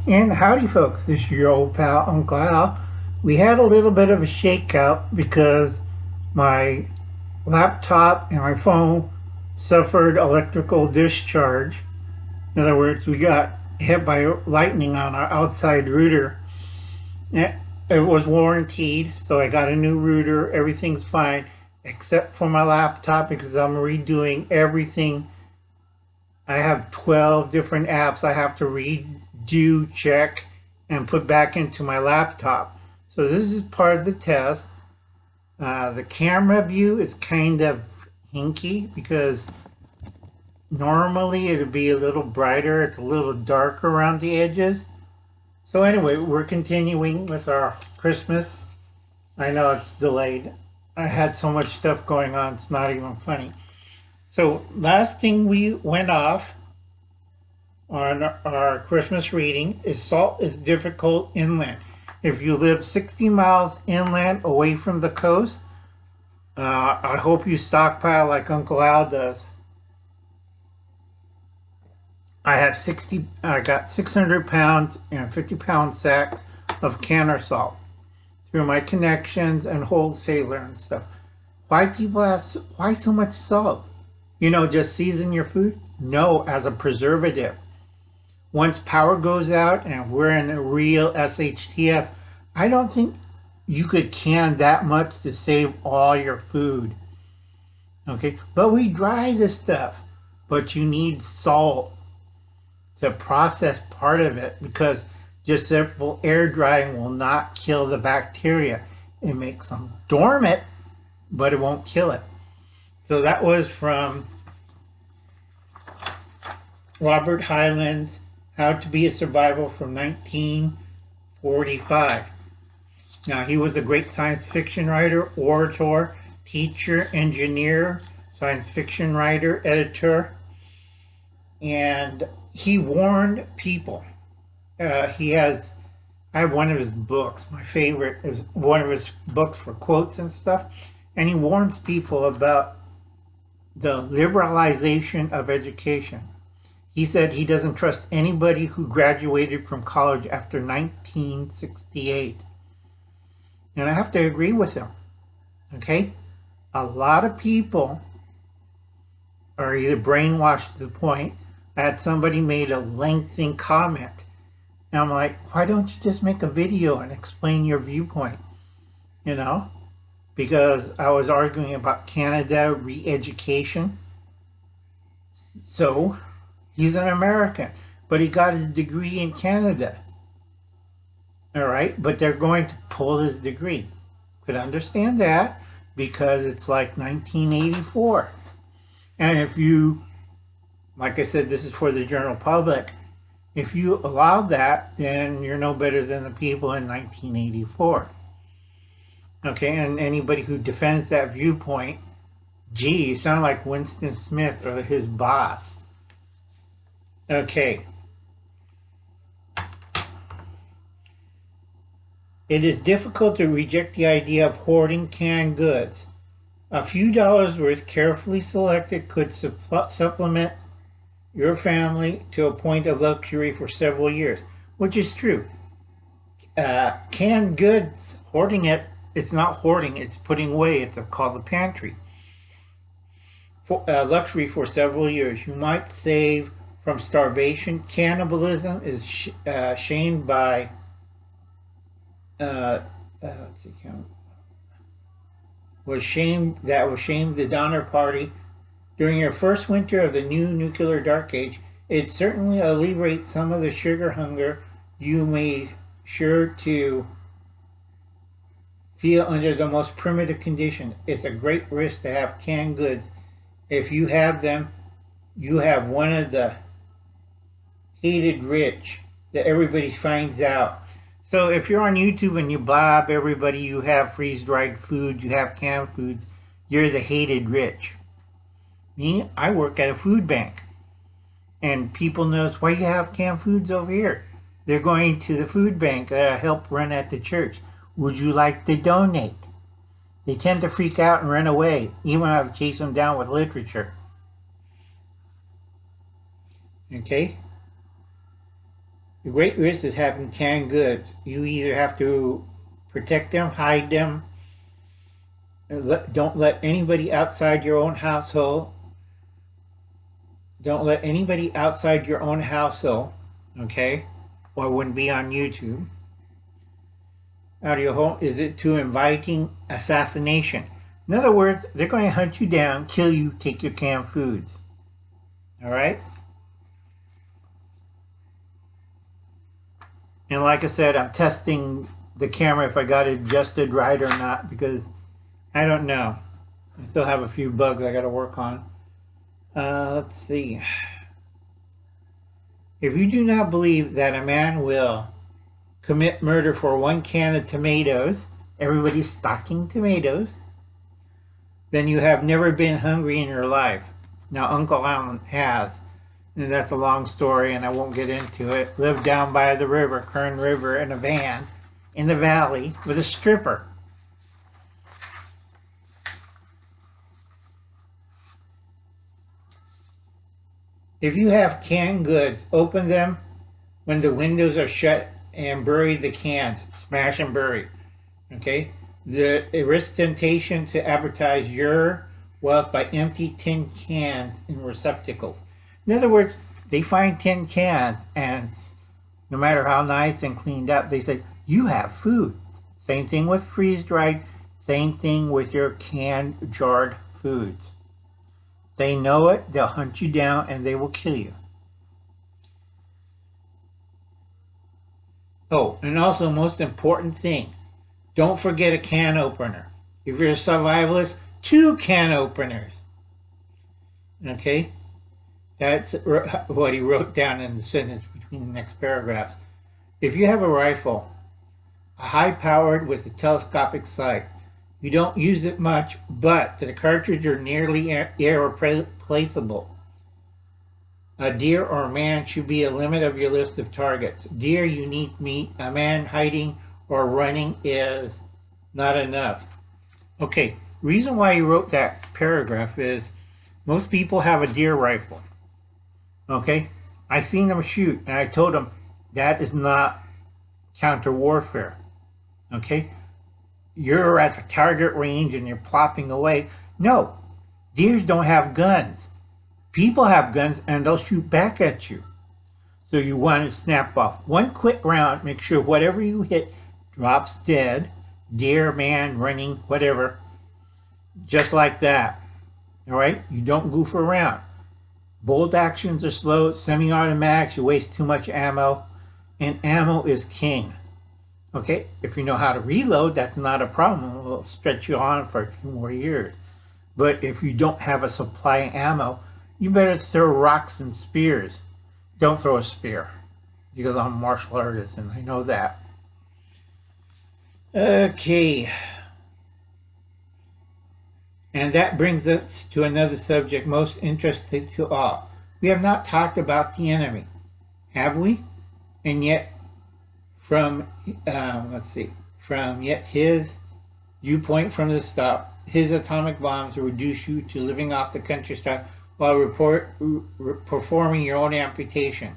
And howdy folks, this is your old pal Uncle Al. We had a little bit of a shakeout because my laptop and my phone suffered electrical discharge. In other words, we got hit by lightning on our outside router. It was warranted, so I got a new router. Everything's fine except for my laptop because I'm redoing everything. I have 12 different apps I have to redo, check, and put back into my laptop. So this is part of the test. The camera view is kind of hinky because normally it would be a little brighter. It's a little darker around the edges. So anyway, we're continuing with our Christmas. I know it's delayed. I had so much stuff going on, it's not even funny. So last thing we went off on our Christmas reading is salt is difficult inland. If you live 60 miles inland away from the coast, I hope you stockpile like Uncle Al does. I got 600 pounds and 50-pound sacks of canner salt through my connections and wholesaler and stuff. Why people ask, why so much salt? You know, just season your food? No, as a preservative. Once power goes out and we're in a real SHTF, I don't think you could can that much to save all your food. Okay, but we dry this stuff. But you need salt to process part of it because just simple air drying will not kill the bacteria. It makes them dormant, but it won't kill it. So that was from Robert Hyland's How to Be a Survival from 1945. Now, he was a great science fiction writer, orator, teacher, engineer, science fiction writer, editor, and he warned people. I have one of his books. My favorite is one of his books for quotes and stuff, and he warns people about the liberalization of education. He said he doesn't trust anybody who graduated from college after 1968. And I have to agree with him. Okay? A lot of people are either brainwashed to the point. I had somebody made a lengthy comment. And I'm like, why don't you just make a video and explain your viewpoint? You know? Because I was arguing about Canada re-education. So, he's an American, but he got his degree in Canada. All right, but they're going to pull his degree. Could understand that because it's like 1984. And if you, like I said, this is for the general public, if you allow that, then you're no better than the people in 1984. Okay, and anybody who defends that viewpoint, gee, you sound like Winston Smith or his boss. Okay. It is difficult to reject the idea of hoarding canned goods. A few dollars worth carefully selected could supplement your family to a point of luxury for several years, which is true. Canned goods, hoarding it, it's not hoarding, it's putting away. It's called a pantry. Luxury for several years. You might save from starvation. Cannibalism is shamed by was shamed the Donner Party during your first winter of the new nuclear dark age. It certainly alleviates some of the sugar hunger you may sure to feel under the most primitive conditions. It's a great risk to have canned goods. If you have them, you have one of the hated rich that everybody finds out. So if you're on YouTube and you blab everybody you have freeze-dried food, you have canned foods, you're the hated rich. Me, I work at a food bank. And people notice, why you have canned foods over here? They're going to the food bank help run at the church. Would you like to donate? They tend to freak out and run away, even when I chase them down with literature. Okay? The great risk is having canned goods. You either have to protect them, hide them, don't let anybody outside your own household. Don't let anybody outside your own household, okay? Or it wouldn't be on YouTube. Out of your home, is it too inviting assassination? In other words, they're going to hunt you down, kill you, take your canned foods. All right? And like I said, I'm testing the camera if I got it adjusted right or not, because I don't know. I still have a few bugs I got to work on. Let's see. If you do not believe that a man will commit murder for 1 can of tomatoes, everybody's stocking tomatoes, then you have never been hungry in your life. Now, Uncle Alan has, and that's a long story, and I won't get into it. Lived down by the river, Kern River, in a van in the valley with a stripper. If you have canned goods, open them when the windows are shut and bury the cans. Smash and bury. Okay? It risks temptation to advertise your wealth by empty tin cans in receptacles. In other words, they find tin cans, and no matter how nice and cleaned up, they say, you have food. Same thing with freeze-dried. Same thing with your canned, jarred foods. They know it, they'll hunt you down, and they will kill you. Oh, and also, most important thing, don't forget a can opener. If you're a survivalist, 2 can openers. Okay? That's what he wrote down in the sentence between the next paragraphs. If you have a rifle, a high-powered with a telescopic sight, you don't use it much, but the cartridges are nearly irreplaceable. A deer or a man should be a limit of your list of targets. Deer, unique meat. A man hiding or running is not enough. Okay, reason why he wrote that paragraph is most people have a deer rifle. Okay, I seen them shoot, and I told them that is not counter warfare. Okay, you're at the target range and you're plopping away. No, deers don't have guns. People have guns and they'll shoot back at you. So you want to snap off 1 quick round, make sure whatever you hit drops dead. Deer, man, running, whatever. Just like that. All right? You don't goof around. Bolt actions are slow. Semi-automatics, you waste too much ammo. And ammo is king. Okay? If you know how to reload, that's not a problem. It will stretch you on for a few more years. But if you don't have a supply of ammo, you better throw rocks and spears. Don't throw a spear, because I'm a martial artist and I know that. Okay. And that brings us to another subject most interesting to all. We have not talked about the enemy, have we? And yet, from yet his viewpoint from the start, his atomic bombs will reduce you to living off the countryside while performing your own amputation.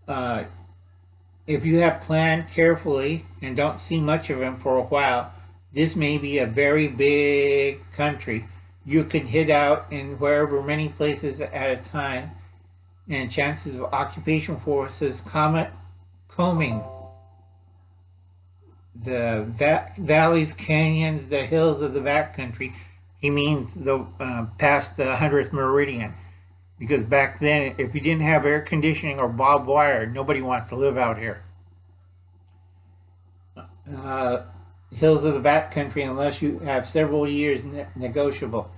If you have planned carefully and don't see much of him for a while, this may be a very big country. You can hit out in wherever many places at a time, and chances of occupation forces combing the valleys, canyons, the hills of the backcountry. He means the past the 100th meridian, because back then, if you didn't have air conditioning or barbed wire, nobody wants to live out here. Hills of the backcountry, unless you have several years negotiable.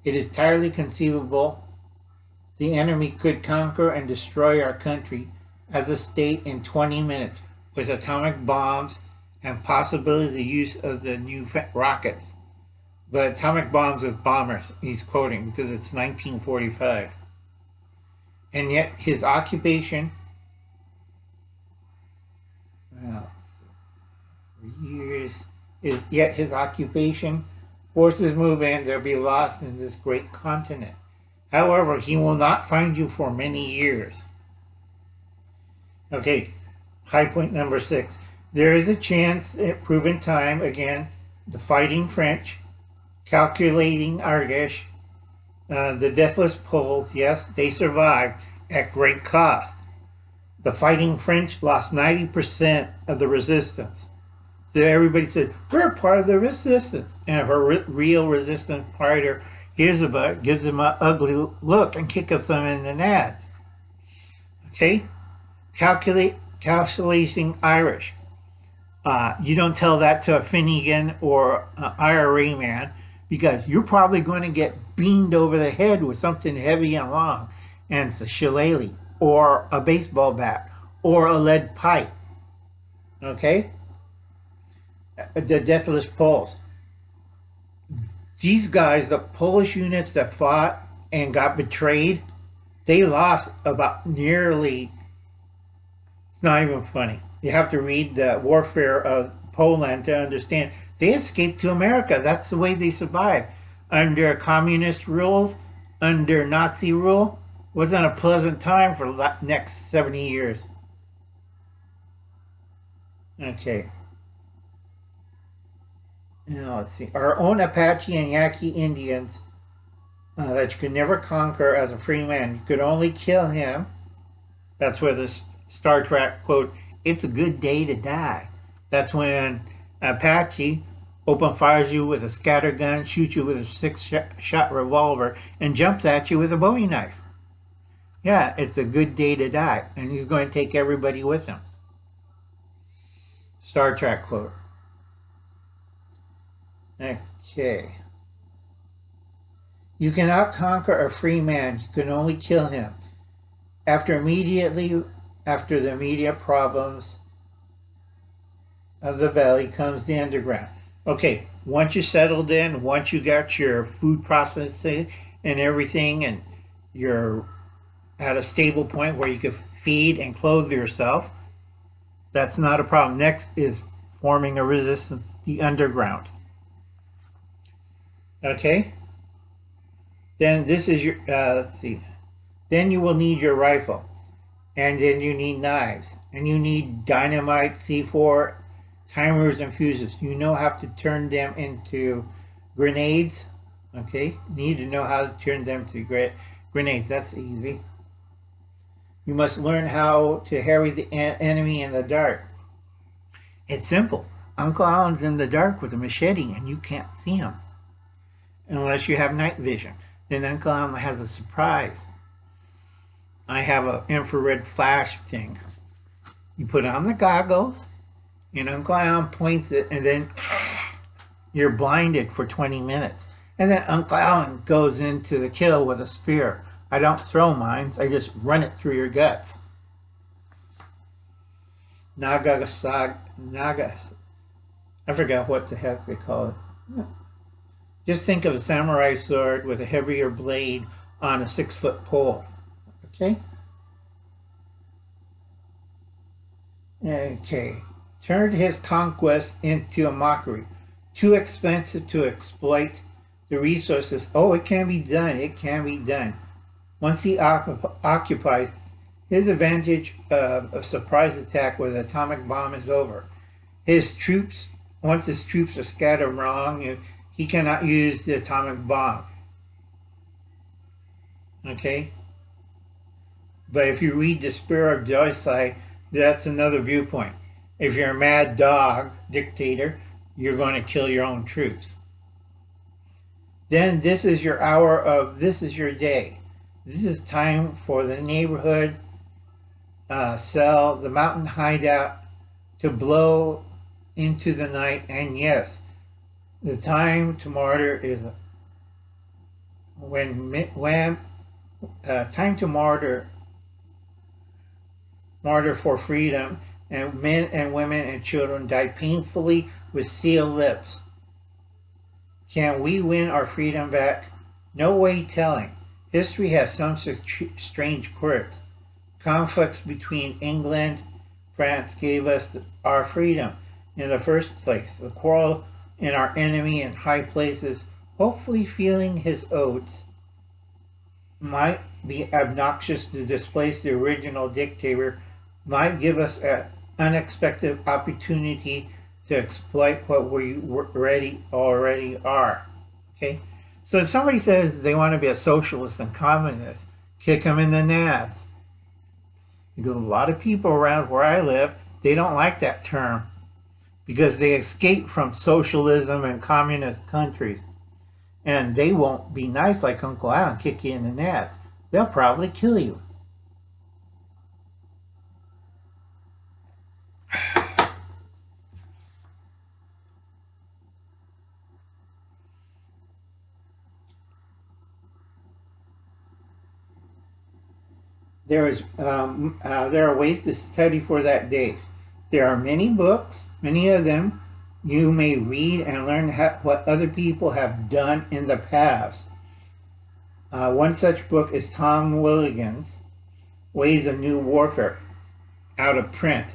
It is entirely conceivable the enemy could conquer and destroy our country as a state in 20 minutes with atomic bombs and possibility the use of the new rockets. But atomic bombs with bombers, he's quoting, because it's 1945. And yet his occupation, yet his occupation forces move in, they'll be lost in this great continent. However, he will not find you for many years. Okay, high point number 6. There is a chance, proven time, again, the fighting French, calculating Irish, the deathless Poles, yes, they survived at great cost. The fighting French lost 90% of the resistance. So everybody said, we're part of the resistance. And if a real resistance fighter hears about it, gives them an ugly look and kicks them in the nads. Okay? Calculating Irish. You don't tell that to a Finnegan or an IRA man because you're probably going to get beamed over the head with something heavy and long. And it's a shillelagh or a baseball bat or a lead pipe. Okay? The deathless Poles. These guys, the Polish units that fought and got betrayed, they lost about nearly, it's not even funny. You have to read the warfare of Poland to understand. They escaped to America. That's the way they survived. Under communist rules, under Nazi rule, wasn't a pleasant time for the next 70 years. Okay. Now let's see. Our own Apache and Yaqui Indians that you could never conquer as a free man. You could only kill him. That's where the Star Trek quote, "It's a good day to die." That's when Apache open fires you with a scatter gun, shoots you with a 6-shot revolver, and jumps at you with a Bowie knife. Yeah, it's a good day to die. And he's going to take everybody with him. Star Trek quote. Okay. You cannot conquer a free man. You can only kill him. After the immediate problems of the valley comes the underground. Okay, once you settled in, once you got your food processing and everything, and you're at a stable point where you can feed and clothe yourself, that's not a problem. Next is forming a resistance, the underground. Okay? Then this is your, let's see. Then you will need your rifle. And then you need knives. And you need dynamite, C4, timers, and fuses. You know how to turn them into grenades. Okay? You need to know how to turn them to grenades. That's easy. You must learn how to harry the enemy in the dark. It's simple. Uncle Alan's in the dark with a machete and you can't see him. Unless you have night vision. Then Uncle Alan has a surprise. I have an infrared flash thing. You put on the goggles and Uncle Alan points it and then you're blinded for 20 minutes. And then Uncle Alan goes into the kill with a spear. I don't throw mines, I just run it through your guts. Naga, I forgot what the heck they call it. Just think of a samurai sword with a heavier blade on a 6-foot pole. Okay? Okay. Turned his conquest into a mockery. Too expensive to exploit the resources. Oh, it can be done. It can be done. Once he occupies, his advantage of a surprise attack with an atomic bomb is over. Once his troops are scattered wrong, he cannot use the atomic bomb. Okay? But if you read the Spirit of Joyce, that's another viewpoint. If you're a mad dog dictator, you're going to kill your own troops. Then this is your hour of, this is your day. This is time for the neighborhood cell, the mountain hideout to blow into the night. And yes, the time to martyr is when time to martyr for freedom, and men and women and children die painfully with sealed lips. Can we win our freedom back? No way telling. History has some strange quirks. Conflicts between England and France gave us our freedom in the first place. The quarrel in our enemy in high places, hopefully feeling his oats, might be obnoxious to displace the original dictator might give us an unexpected opportunity to exploit what we already are. Okay? So if somebody says they want to be a socialist and communist, kick them in the nads. Because a lot of people around where I live, they don't like that term because they escaped from socialism and communist countries. And they won't be nice like Uncle Al and kick you in the nads. They'll probably kill you. There are ways to study for that day. There are many books, many of them you may read and learn what other people have done in the past. One such book is Tom Willigan's Ways of New Warfare, out of print,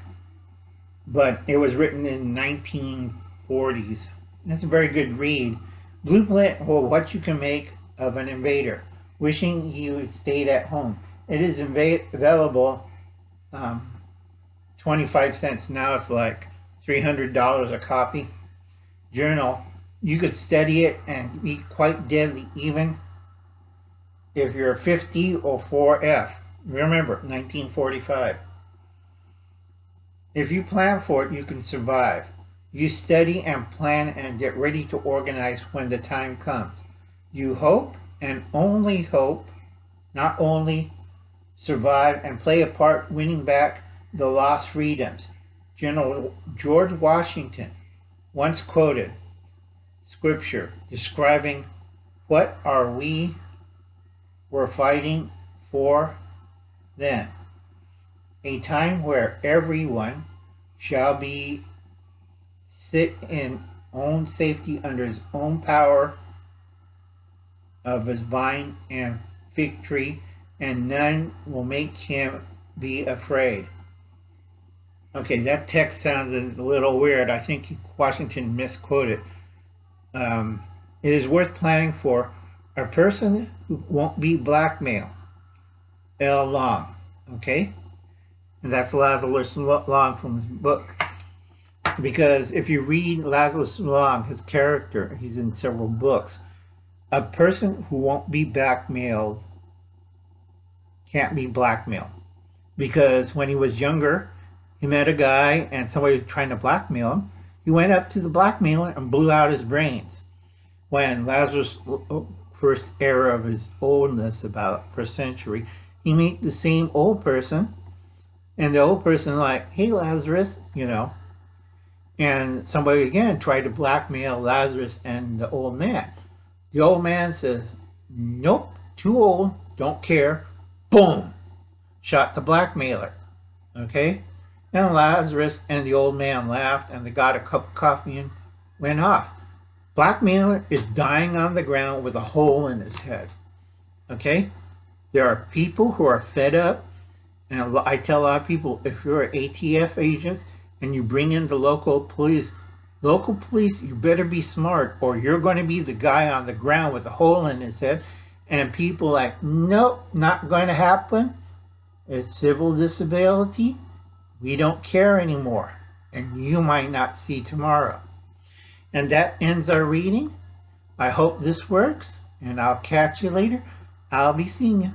but it was written in 1940s. That's a very good read. Blueprint for what you can make of an invader, wishing you stayed at home. It is available 25 cents. Now it's like $300 a copy. Journal. You could study it and be quite deadly even if you're 50 or 4F. Remember, 1945. If you plan for it, you can survive. You study and plan and get ready to organize when the time comes. You hope and only hope, not only survive and play a part winning back the lost freedoms. General George Washington once quoted scripture describing what we were fighting for then. A time where everyone shall be sit in own safety under his own power of his vine and fig tree, and none will make him be afraid. Okay, that text sounded a little weird. I think Washington misquoted. It is worth planning for a person who won't be blackmailed. L. Long. Okay? And that's Lazarus Long from his book. Because if you read Lazarus Long, his character, he's in several books. A person who won't be blackmailed can't be blackmailed. Because when he was younger, he met a guy and somebody was trying to blackmail him. He went up to the blackmailer and blew out his brains. When Lazarus, first era of his oldness, about first century, he met the same old person, and the old person like, hey Lazarus, you know, and somebody again tried to blackmail Lazarus and the old man. The old man says, nope, too old, don't care. Boom! Shot the blackmailer. Okay? And Lazarus and the old man laughed, and they got a cup of coffee and went off. Blackmailer is dying on the ground with a hole in his head. Okay? There are people who are fed up, and I tell a lot of people, if you're an ATF agent and you bring in the local police, you better be smart, or you're going to be the guy on the ground with a hole in his head. And people like, nope, not going to happen. It's civil disability. We don't care anymore. And you might not see tomorrow. And that ends our reading. I hope this works. And I'll catch you later. I'll be seeing you.